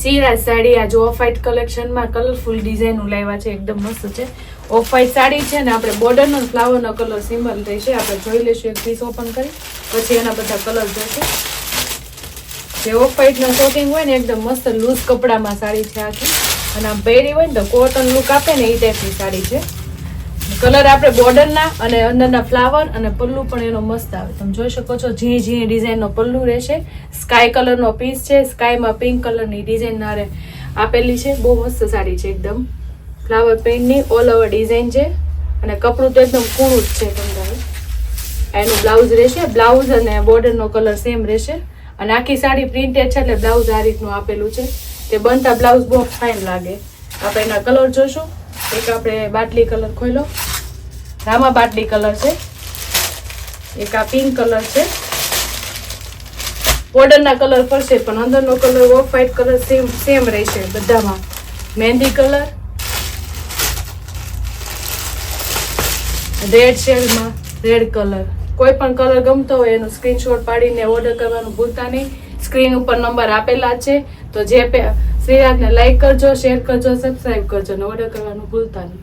શ્રીરાજ સાડી આ જો off white કલેક્શનમાં colourful design લાવ્યા છે, એકદમ મસ્ત છે. ઓફ વ્હાઈટ સાડી છે ને આપણે બોર્ડરનો ફ્લાવરનો કલર સિમ્બલ થઈ છે. આપણે જોઈ લઈશું એક પીસ ઓપન કરી, પછી એના બધા કલર જોઈશે. જે ઓફ વ્હાઈટનો શોપિંગ હોય ને એકદમ મસ્ત લૂઝ કપડામાં સાડી છે આખી, અને આમ પહેરી હોય ને તો કોટન લુક આપે ને એ ટાઈપની સાડી છે. કલર આપણે બોર્ડરના અને અંદરના ફ્લાવર અને પલ્લુ પણ એનો મસ્ત આવે. તમે જોઈ શકો છો ઝીણી ઝીણી ડિઝાઇનનો પલ્લુ રહેશે. સ્કાય કલરનો પીસ છે, સ્કાયમાં પિંક કલરની ડિઝાઇન આપેલી છે. બહુ મસ્ત સાડી છે, એકદમ ફ્લાવર પ્રિન્ટની ઓલ ઓવર ડિઝાઇન છે, અને કપડું તો એકદમ કૂણું જ છે. તમને એનું બ્લાઉઝ રહેશે, બ્લાઉઝ અને બોર્ડરનો કલર સેમ રહેશે, અને આખી સાડી પ્રિન્ટેડ છે એટલે બ્લાઉઝ આ રીતનું આપેલું છે. તે બનતા બ્લાઉઝ બહુ ફાઇન લાગે. આપણે એના કલર જોશું. એક આપણે બાટલી કલર ખોલ્યો, રામા બાટલી કલર છે. એક આ પિંક કલર છે. બોર્ડરના કલર પડશે પણ અંદરનો colour off white colour same રહેશે બધામાં. મહેંદી કલર, રેડ શેડમાં રેડ કલર. કોઈ પણ કલર ગમતો હોય એનું સ્ક્રીનશોટ પાડીને ઓર્ડર કરવાનું ભૂલતા નહીં. સ્ક્રીન ઉપર નંબર આપેલા છે, તો જે શ્રીરાજને લાઈક કરજો, શેર કરજો, સબસ્ક્રાઈબ કરજો અને ઓર્ડર કરવાનું ભૂલતા નહીં.